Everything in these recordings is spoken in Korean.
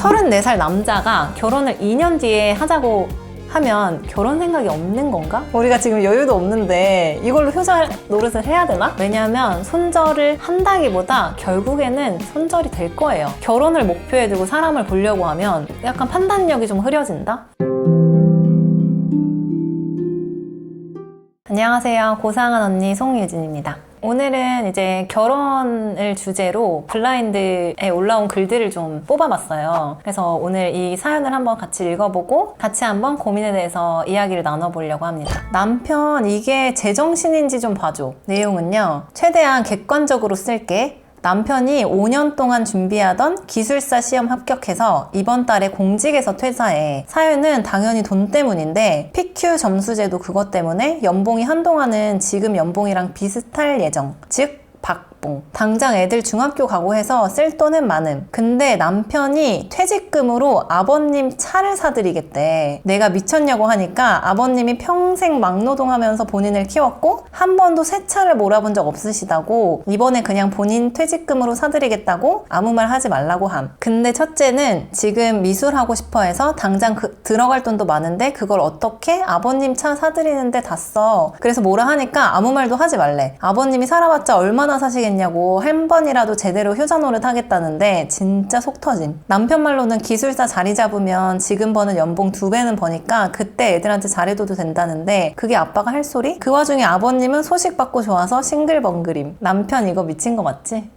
34살 남자가 결혼을 2년 뒤에 하자고 하면 결혼 생각이 없는 건가? 우리가 지금 여유도 없는데 이걸로 효자 노릇을 해야 되나? 왜냐면 손절을 한다기보다 결국에는 손절이 될 거예요. 결혼을 목표에 두고 사람을 보려고 하면 약간 판단력이 좀 흐려진다? 안녕하세요. 고상한 언니 송유진입니다. 오늘은 이제 결혼을 주제로 블라인드에 올라온 글들을 좀 뽑아봤어요. 그래서 오늘 이 사연을 한번 같이 읽어보고 같이 한번 고민에 대해서 이야기를 나눠보려고 합니다. 남편 이게 제정신인지 좀 봐줘. 내용은요. 최대한 객관적으로 쓸게. 남편이 5년 동안 준비하던 기술사 시험 합격해서 이번 달에 공직에서 퇴사해. 사유는 당연히 돈 때문인데 PQ 점수제도 그것 때문에 연봉이 한동안은 지금 연봉이랑 비슷할 예정. 즉 박봉. 당장 애들 중학교 가고 해서 쓸 돈은 많음. 근데 남편이 퇴직금으로 아버님 차를 사드리겠대. 내가 미쳤냐고 하니까 아버님이 평생 막노동하면서 본인을 키웠고 한 번도 새 차를 몰아본 적 없으시다고 이번에 그냥 본인 퇴직금으로 사드리겠다고 아무 말 하지 말라고 함. 근데 첫째는 지금 미술하고 싶어 해서 당장 들어갈 돈도 많은데 그걸 어떻게 아버님 차 사드리는데 다 써. 그래서 뭐라 하니까 아무 말도 하지 말래. 아버님이 살아봤자 얼마나 사시겠냐고 한 번이라도 제대로 효자 노릇 하겠다는데 진짜 속 터짐. 남편 말로는 기술사 자리 잡으면 지금 버는 연봉 2배는 버니까 그때 애들한테 잘해줘도 된다는데 그게 아빠가 할 소리? 그 와중에 아버님은 소식 받고 좋아서 싱글벙글임. 남편 이거 미친 거 맞지?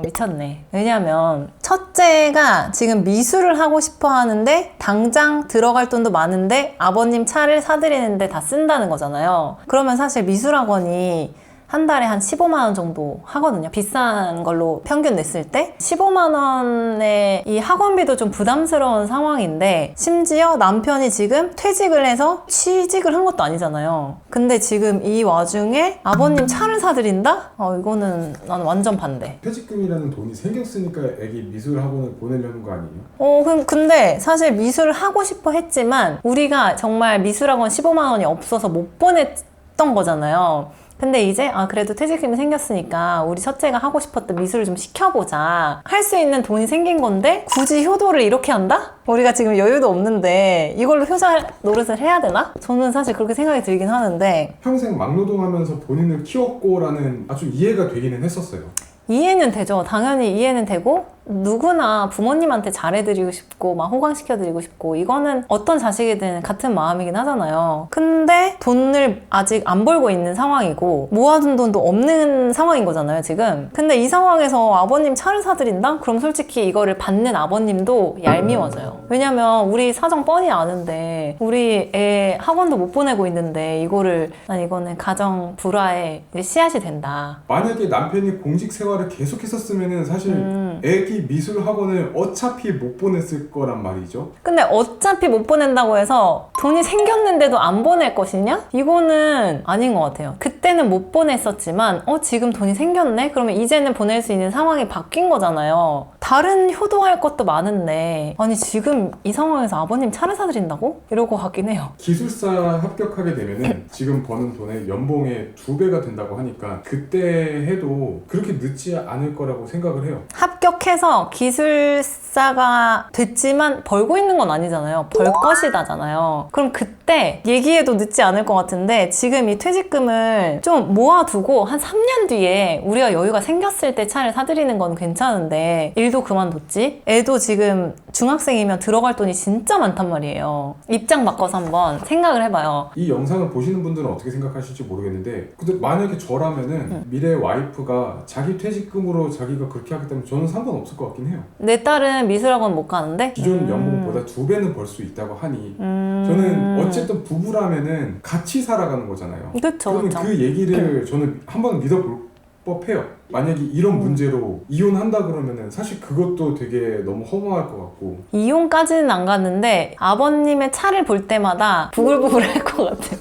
미쳤네. 왜냐면 첫째가 지금 미술을 하고 싶어 하는데 당장 들어갈 돈도 많은데 아버님 차를 사드리는데 다 쓴다는 거잖아요. 그러면 사실 미술학원이 한 달에 한 15만 원 정도 하거든요. 비싼 걸로 평균 냈을 때 15만 원의 이 학원비도 좀 부담스러운 상황인데 심지어 남편이 지금 퇴직을 해서 취직을 한 것도 아니잖아요. 근데 지금 이 와중에 아버님 차를 사드린다? 이거는 나는 완전 반대. 퇴직금이라는 돈이 생겼으니까 애기 미술 학원을 보내려는 거 아니에요? 근데 사실 미술을 하고 싶어 했지만 우리가 정말 미술학원 15만 원이 없어서 못 보냈던 거잖아요. 근데 이제 그래도 퇴직금이 생겼으니까 우리 첫째가 하고 싶었던 미술을 좀 시켜보자. 할 수 있는 돈이 생긴 건데 굳이 효도를 이렇게 한다? 우리가 지금 여유도 없는데 이걸로 효자 노릇을 해야 되나? 저는 사실 그렇게 생각이 들긴 하는데 평생 막노동하면서 본인을 키웠고라는 아주 이해가 되기는 했었어요. 이해는 되죠. 당연히 이해는 되고 누구나 부모님한테 잘해드리고 싶고 막 호강시켜드리고 싶고 이거는 어떤 자식이든 같은 마음이긴 하잖아요. 근데 돈을 아직 안 벌고 있는 상황이고 모아둔 돈도 없는 상황인 거잖아요 지금. 근데 이 상황에서 아버님 차를 사드린다? 그럼 솔직히 이거를 받는 아버님도 얄미워져요. 왜냐면 우리 사정 뻔히 아는데 우리 애 학원도 못 보내고 있는데 이거는 가정 불화의 씨앗이 된다. 만약에 남편이 공직 생활을 계속했었으면 사실 애기 미술 학원을 어차피 못 보냈을 거란 말이죠. 근데 어차피 못 보낸다고 해서 돈이 생겼는데도 안 보낼 것이냐? 이거는 아닌 것 같아요. 그때는 못 보냈었지만 지금 돈이 생겼네? 그러면 이제는 보낼 수 있는 상황이 바뀐 거잖아요. 다른 효도할 것도 많은데 아니 지금 이 상황에서 아버님 차를 사드린다고? 이럴 것 같긴 해요. 기술사 합격하게 되면은 지금 버는 돈의 연봉의 2배가 된다고 하니까 그때 해도 그렇게 늦지 않을 거라고 생각을 해요. 합격해서 기술사가 됐지만 벌고 있는 건 아니잖아요. 벌 것이다잖아요. 그럼 그때 얘기해도 늦지 않을 것 같은데 지금 이 퇴직금을 좀 모아두고 한 3년 뒤에 우리가 여유가 생겼을 때 차를 사드리는 건 괜찮은데 일도 그만뒀지? 애도 지금 중학생이면 들어갈 돈이 진짜 많단 말이에요. 입장 바꿔서 한번 생각을 해봐요. 이 영상을 보시는 분들은 어떻게 생각하실지 모르겠는데 근데 만약에 저라면은 미래 와이프가 자기 퇴직금으로 자기가 그렇게 하겠다면 저는 상관없을 것 같긴 해요. 내 딸은 미술학원 못 가는데? 기존 연봉보다 2배는 벌 수 있다고 하니 저는 어쨌든 부부라면은 같이 살아가는 거잖아요. 그쵸, 그러면 그쵸. 그 얘기를 저는 한번 믿어볼 법해요. 만약에 이런 문제로 이혼한다 그러면은 사실 그것도 되게 너무 허무할 것 같고. 이혼까지는 안 갔는데 아버님의 차를 볼 때마다 부글부글 할 것 같아요.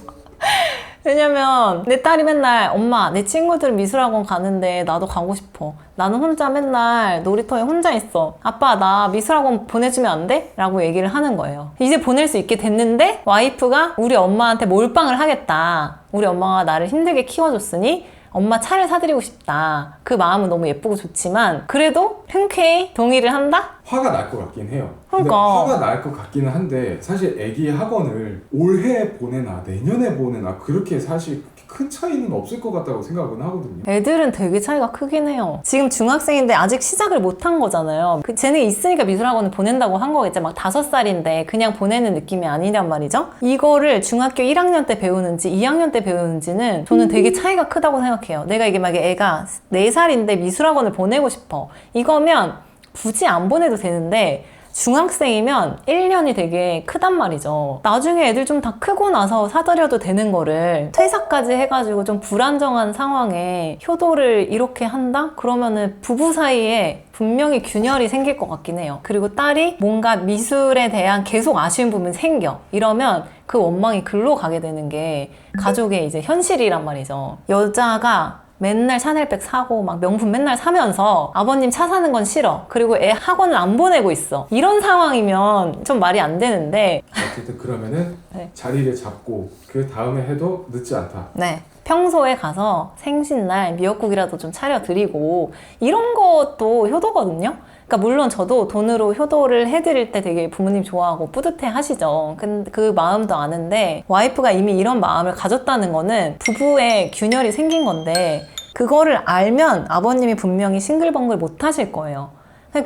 왜냐면 내 딸이 맨날 엄마 내 친구들 미술학원 가는데 나도 가고 싶어. 나는 혼자 맨날 놀이터에 혼자 있어. 아빠 나 미술학원 보내주면 안 돼? 라고 얘기를 하는 거예요. 이제 보낼 수 있게 됐는데 와이프가 우리 엄마한테 몰빵을 하겠다. 우리 엄마가 나를 힘들게 키워줬으니 엄마 차를 사드리고 싶다. 그 마음은 너무 예쁘고 좋지만 그래도 흔쾌히 동의를 한다? 화가 날 것 같긴 해요. 근데 그러니까. 화가 날 것 같기는 한데 사실 애기 학원을 올해 보내나 내년에 보내나 그렇게 사실 큰 차이는 없을 것 같다고 생각은 하거든요. 애들은 되게 차이가 크긴 해요. 지금 중학생인데 아직 시작을 못 한 거잖아요. 재능이 있으니까 미술학원을 보낸다고 한 거겠죠. 막 5살인데 그냥 보내는 느낌이 아니란 말이죠. 이거를 중학교 1학년 때 배우는지 2학년 때 배우는지는 저는 되게 차이가 크다고 생각해요. 내가 이게 막 애가 4살인데 미술학원을 보내고 싶어. 이거면 굳이 안 보내도 되는데 중학생이면 1년이 되게 크단 말이죠. 나중에 애들 좀 다 크고 나서 사드려도 되는 거를 퇴사까지 해가지고 좀 불안정한 상황에 효도를 이렇게 한다? 그러면은 부부 사이에 분명히 균열이 생길 것 같긴 해요. 그리고 딸이 뭔가 미술에 대한 계속 아쉬운 부분이 생겨. 이러면 그 원망이 글로 가게 되는 게 가족의 이제 현실이란 말이죠. 여자가 맨날 샤넬백 사고 막 명품 맨날 사면서 아버님 차 사는 건 싫어. 그리고 애 학원을 안 보내고 있어. 이런 상황이면 좀 말이 안 되는데 어쨌든 그러면은 네. 자리를 잡고 그 다음에 해도 늦지 않다. 네. 평소에 가서 생신날 미역국이라도 좀 차려드리고 이런 것도 효도거든요. 그러니까 물론 저도 돈으로 효도를 해드릴 때 되게 부모님 좋아하고 뿌듯해 하시죠. 근데 그 마음도 아는데 와이프가 이미 이런 마음을 가졌다는 거는 부부의 균열이 생긴 건데 그거를 알면 아버님이 분명히 싱글벙글 못 하실 거예요.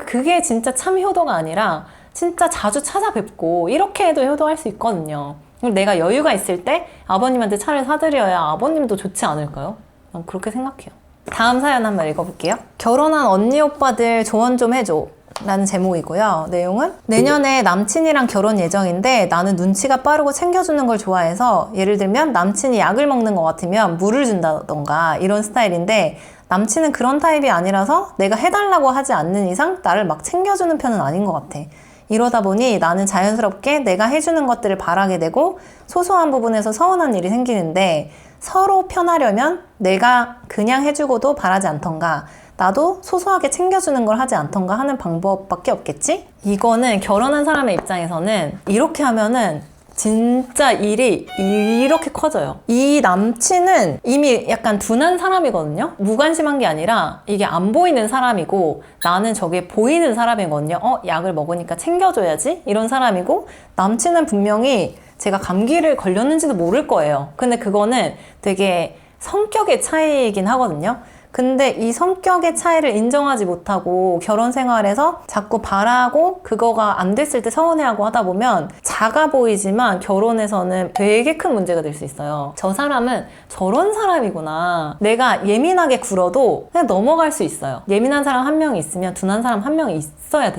그게 진짜 참 효도가 아니라 진짜 자주 찾아뵙고 이렇게 해도 효도할 수 있거든요. 내가 여유가 있을 때 아버님한테 차를 사드려야 아버님도 좋지 않을까요? 난 그렇게 생각해요. 다음 사연 한번 읽어볼게요. 결혼한 언니 오빠들 조언 좀 해줘 라는 제목이고요. 내용은 내년에 남친이랑 결혼 예정인데 나는 눈치가 빠르고 챙겨주는 걸 좋아해서 예를 들면 남친이 약을 먹는 것 같으면 물을 준다던가 이런 스타일인데 남친은 그런 타입이 아니라서 내가 해달라고 하지 않는 이상 나를 막 챙겨주는 편은 아닌 것 같아. 이러다 보니 나는 자연스럽게 내가 해주는 것들을 바라게 되고 소소한 부분에서 서운한 일이 생기는데 서로 편하려면 내가 그냥 해주고도 바라지 않던가 나도 소소하게 챙겨주는 걸 하지 않던가 하는 방법밖에 없겠지? 이거는 결혼한 사람의 입장에서는 이렇게 하면은 진짜 일이 이렇게 커져요. 이 남친은 이미 약간 둔한 사람이거든요. 무관심한 게 아니라 이게 안 보이는 사람이고 나는 저게 보이는 사람이거든요. 약을 먹으니까 챙겨줘야지 이런 사람이고 남친은 분명히 제가 감기를 걸렸는지도 모를 거예요. 근데 그거는 되게 성격의 차이이긴 하거든요. 근데 이 성격의 차이를 인정하지 못하고 결혼 생활에서 자꾸 바라고 그거가 안 됐을 때 서운해하고 하다 보면 작아 보이지만 결혼에서는 되게 큰 문제가 될 수 있어요. 저 사람은 저런 사람이구나. 내가 예민하게 굴어도 그냥 넘어갈 수 있어요. 예민한 사람 한 명이 있으면 둔한 사람 한 명이 있어야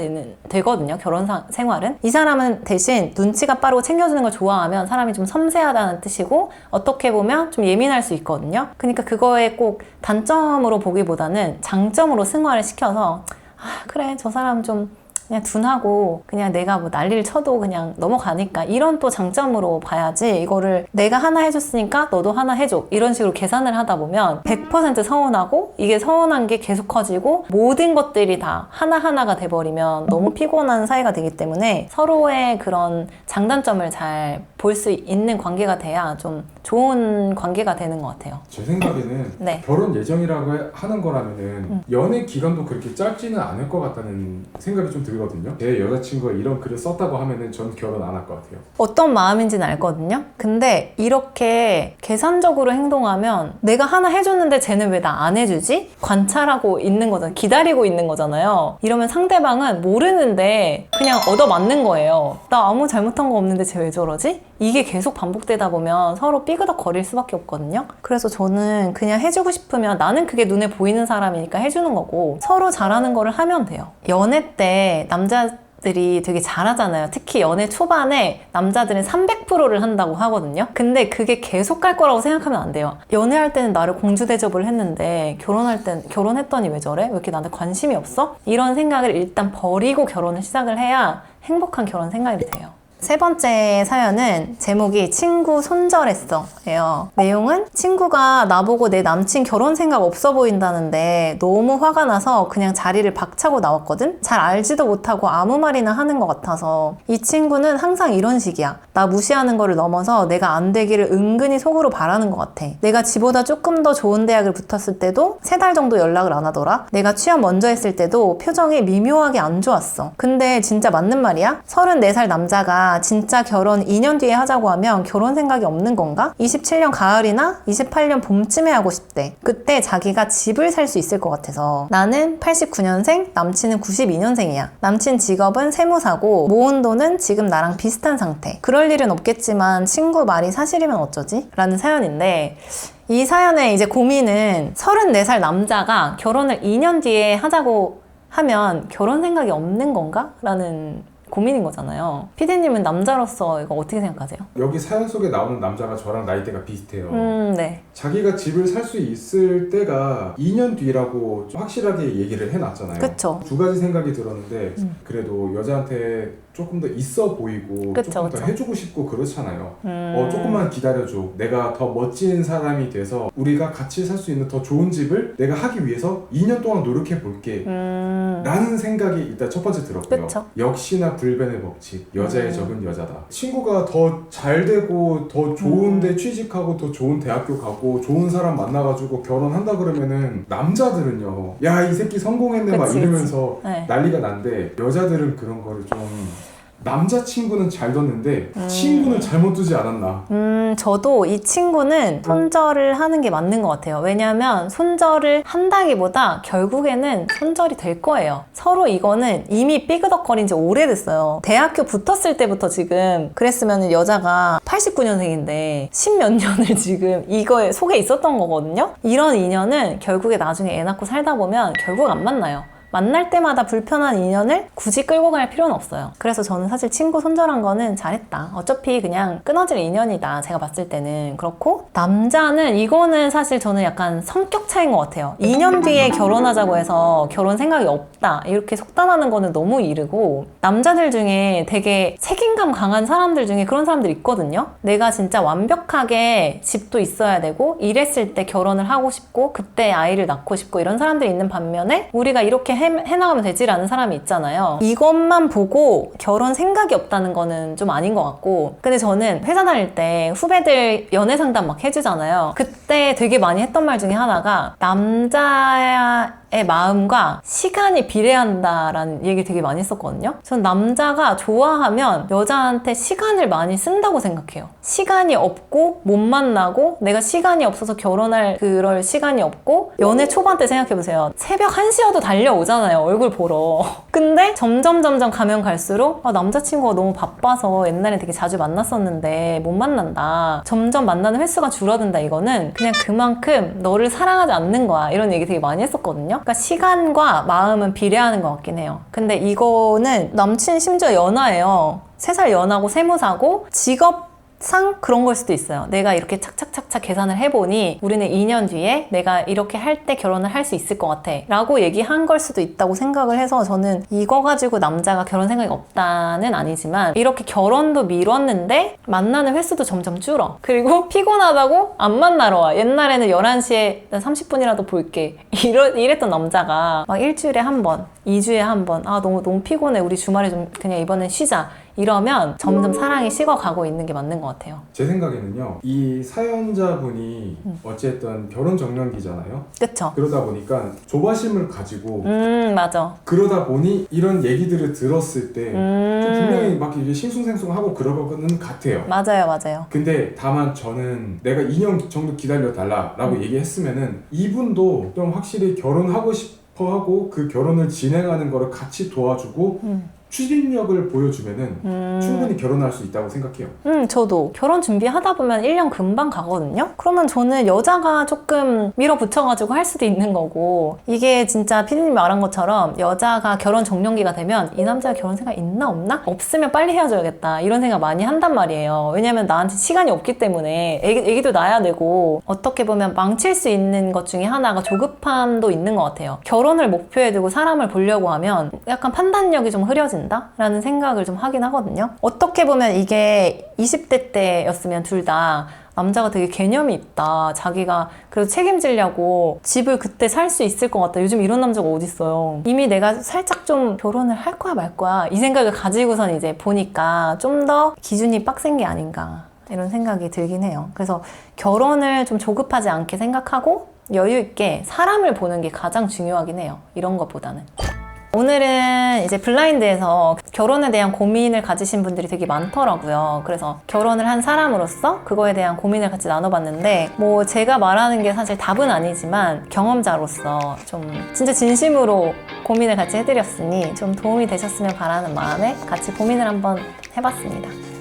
되거든요. 결혼 생활은. 이 사람은 대신 눈치가 빠르고 챙겨주는 걸 좋아하면 사람이 좀 섬세하다는 뜻이고 어떻게 보면 좀 예민할 수 있거든요. 그러니까 그거에 꼭 단점으로 보기보다는 장점으로 승화를 시켜서 그래 저 사람 좀 그냥 둔하고 그냥 내가 뭐 난리를 쳐도 그냥 넘어가니까 이런 또 장점으로 봐야지 이거를 내가 하나 해줬으니까 너도 하나 해줘 이런 식으로 계산을 하다 보면 100% 서운하고 이게 서운한 게 계속 커지고 모든 것들이 다 하나하나가 돼버리면 너무 피곤한 사이가 되기 때문에 서로의 그런 장단점을 잘 볼 수 있는 관계가 돼야 좀 좋은 관계가 되는 것 같아요. 제 생각에는 네. 결혼 예정이라고 하는 거라면은 연애 기간도 그렇게 짧지는 않을 것 같다는 생각이 좀 들거든요. 제 여자친구가 이런 글을 썼다고 하면은 전 결혼 안 할 것 같아요. 어떤 마음인지는 알거든요. 근데 이렇게 계산적으로 행동하면 내가 하나 해줬는데 쟤는 왜 나 안 해주지? 관찰하고 있는 거잖아요. 기다리고 있는 거잖아요. 이러면 상대방은 모르는데 그냥 얻어맞는 거예요. 나 아무 잘못한 거 없는데 쟤 왜 저러지? 이게 계속 반복되다 보면 서로 삐그덕 거릴 수밖에 없거든요. 그래서 저는 그냥 해주고 싶으면 나는 그게 눈에 보이는 사람이니까 해주는 거고 서로 잘하는 거를 하면 돼요. 연애 때 남자들이 되게 잘하잖아요. 특히 연애 초반에 남자들은 300%를 한다고 하거든요. 근데 그게 계속 갈 거라고 생각하면 안 돼요. 연애할 때는 나를 공주 대접을 했는데 결혼할 땐 결혼했더니 왜 저래? 왜 이렇게 나한테 관심이 없어? 이런 생각을 일단 버리고 결혼을 시작을 해야 행복한 결혼 생활이 돼요. 세 번째 사연은 제목이 친구 손절했어 예요. 내용은 친구가 나보고 내 남친 결혼 생각 없어 보인다는데 너무 화가 나서 그냥 자리를 박차고 나왔거든? 잘 알지도 못하고 아무 말이나 하는 것 같아서. 이 친구는 항상 이런 식이야. 나 무시하는 거를 넘어서 내가 안 되기를 은근히 속으로 바라는 것 같아. 내가 지보다 조금 더 좋은 대학을 붙었을 때도 3달 정도 연락을 안 하더라. 내가 취업 먼저 했을 때도 표정이 미묘하게 안 좋았어. 근데 진짜 맞는 말이야? 34살 남자가 진짜 결혼 2년 뒤에 하자고 하면 결혼 생각이 없는 건가? 27년 가을이나 28년 봄쯤에 하고 싶대. 그때 자기가 집을 살 수 있을 것 같아서. 나는 89년생, 남친은 92년생이야. 남친 직업은 세무사고 모은 돈은 지금 나랑 비슷한 상태. 그럴 일은 없겠지만 친구 말이 사실이면 어쩌지? 라는 사연인데, 이 사연의 이제 고민은 34살 남자가 결혼을 2년 뒤에 하자고 하면 결혼 생각이 없는 건가? 라는 고민인 거잖아요. 피디님은 남자로서 이거 어떻게 생각하세요? 여기 사연 속에 나오는 남자가 저랑 나이대가 비슷해요. 네. 자기가 집을 살 수 있을 때가 2년 뒤라고 좀 확실하게 얘기를 해놨잖아요. 그쵸. 두 가지 생각이 들었는데 그래도 여자한테 조금 더 있어 보이고 그쵸, 조금 그쵸. 더 해주고 싶고 그렇잖아요. 조금만 기다려줘. 내가 더 멋진 사람이 돼서 우리가 같이 살 수 있는 더 좋은 집을 내가 하기 위해서 2년 동안 노력해 볼게 라는 생각이 일단 첫 번째 들었고요. 그쵸. 역시나 불변의 법칙. 여자의 적은 여자다. 친구가 더 잘 되고 더 좋은 데 취직하고 더 좋은 대학교 가고 좋은 사람 만나가지고 결혼한다 그러면은 남자들은요, 야 이 새끼 성공했네 막 그치, 이러면서 네. 난리가 난데, 여자들은 그런 거를 좀 남자친구는 잘 뒀는데 친구는 잘못 두지 않았나. 저도 이 친구는 손절을 하는 게 맞는 것 같아요. 왜냐하면 손절을 한다기보다 결국에는 손절이 될 거예요. 서로 이거는 이미 삐그덕거린 지 오래됐어요. 대학교 붙었을 때부터 지금 그랬으면 여자가 89년생인데 10몇 년을 지금 이거에 속에 있었던 거거든요. 이런 인연은 결국에 나중에 애 낳고 살다 보면 결국 안 만나요. 만날 때마다 불편한 인연을 굳이 끌고 갈 필요는 없어요. 그래서 저는 사실 친구 손절한 거는 잘했다. 어차피 그냥 끊어질 인연이다. 제가 봤을 때는. 그렇고 남자는 이거는 사실 저는 약간 성격 차이인 것 같아요. 2년 뒤에 결혼하자고 해서 결혼 생각이 없다. 이렇게 속단하는 거는 너무 이르고, 남자들 중에 되게 책임감 강한 사람들 중에 그런 사람들 있거든요. 내가 진짜 완벽하게 집도 있어야 되고 일했을 때 결혼을 하고 싶고 그때 아이를 낳고 싶고 이런 사람들이 있는 반면에 우리가 이렇게 해나가면 되지라는 사람이 있잖아요. 이것만 보고 결혼 생각이 없다는 거는 좀 아닌 것 같고. 근데 저는 회사 다닐 때 후배들 연애 상담 막 해주잖아요. 그때 되게 많이 했던 말 중에 하나가 남자의 마음과 시간이 비례한다라는 얘기 되게 많이 했었거든요. 전 남자가 좋아하면 여자한테 시간을 많이 쓴다고 생각해요. 시간이 없고 못 만나고 내가 시간이 없어서 결혼할 그럴 시간이 없고, 연애 초반 때 생각해보세요. 새벽 1시여도 달려오잖아요, 얼굴 보러. 근데 점점 가면 갈수록 남자친구가 너무 바빠서 옛날에 되게 자주 만났었는데 못 만난다. 점점 만나는 횟수가 줄어든다. 이거는 그냥 그만큼 너를 사랑하지 않는 거야. 이런 얘기 되게 많이 했었거든요. 그러니까 시간과 마음은 비례하는 것 같긴 해요. 근데 이거는 남친 심지어 연하예요. 3살 연하고 세무사고 직업상 그런 걸 수도 있어요. 내가 이렇게 착착착착 계산을 해보니 우리는 2년 뒤에 내가 이렇게 할 때 결혼을 할 수 있을 것 같아 라고 얘기한 걸 수도 있다고 생각을 해서, 저는 이거 가지고 남자가 결혼 생각이 없다는 아니지만 이렇게 결혼도 미뤘는데 만나는 횟수도 점점 줄어. 그리고 피곤하다고 안 만나러 와. 옛날에는 11시에 30분이라도 볼게 이랬던 남자가 막 일주일에 한 번, 2주에 한 번, 너무 피곤해, 우리 주말에 좀 그냥 이번엔 쉬자, 이러면 점점 사랑이 식어가고 있는 게 맞는 것 같아요. 제 생각에는요, 이 사연자분이 어쨌든 결혼 정년기잖아요. 그쵸? 그러다 보니까 조바심을 가지고 맞아. 그러다 보니 이런 얘기들을 들었을 때 좀 분명히 막 이게 싱숭생숭하고 그러거는 같아요. 맞아요. 근데 다만 저는 내가 2년 정도 기다려달라고 얘기했으면은 이분도 좀 확실히 결혼하고 싶어 하고 그 결혼을 진행하는 거를 같이 도와주고 추진력을 보여주면은 충분히 결혼할 수 있다고 생각해요. 저도 결혼 준비하다 보면 1년 금방 가거든요? 그러면 저는 여자가 조금 밀어붙여가지고 할 수도 있는 거고, 이게 진짜 피디님이 말한 것처럼 여자가 결혼 정년기가 되면 이 남자가 결혼 생각 있나 없나? 없으면 빨리 헤어져야겠다 이런 생각 많이 한단 말이에요. 왜냐면 나한테 시간이 없기 때문에 애기도 낳아야 되고, 어떻게 보면 망칠 수 있는 것 중에 하나가 조급함도 있는 것 같아요. 결혼을 목표에 두고 사람을 보려고 하면 약간 판단력이 좀 흐려진다. 달라진다? 라는 생각을 좀 하긴 하거든요. 어떻게 보면 이게 20대 때였으면 둘 다 남자가 되게 개념이 있다. 자기가 그래도 책임지려고 집을 그때 살 수 있을 것 같다. 요즘 이런 남자가 어딨어요. 이미 내가 살짝 좀 결혼을 할 거야 말 거야. 이 생각을 가지고선 이제 보니까 좀 더 기준이 빡센 게 아닌가. 이런 생각이 들긴 해요. 그래서 결혼을 좀 조급하지 않게 생각하고 여유 있게 사람을 보는 게 가장 중요하긴 해요. 이런 것보다는. 오늘은 이제 블라인드에서 결혼에 대한 고민을 가지신 분들이 되게 많더라고요. 그래서 결혼을 한 사람으로서 그거에 대한 고민을 같이 나눠봤는데 뭐 제가 말하는 게 사실 답은 아니지만 경험자로서 좀 진짜 진심으로 고민을 같이 해드렸으니 좀 도움이 되셨으면 바라는 마음에 같이 고민을 한번 해봤습니다.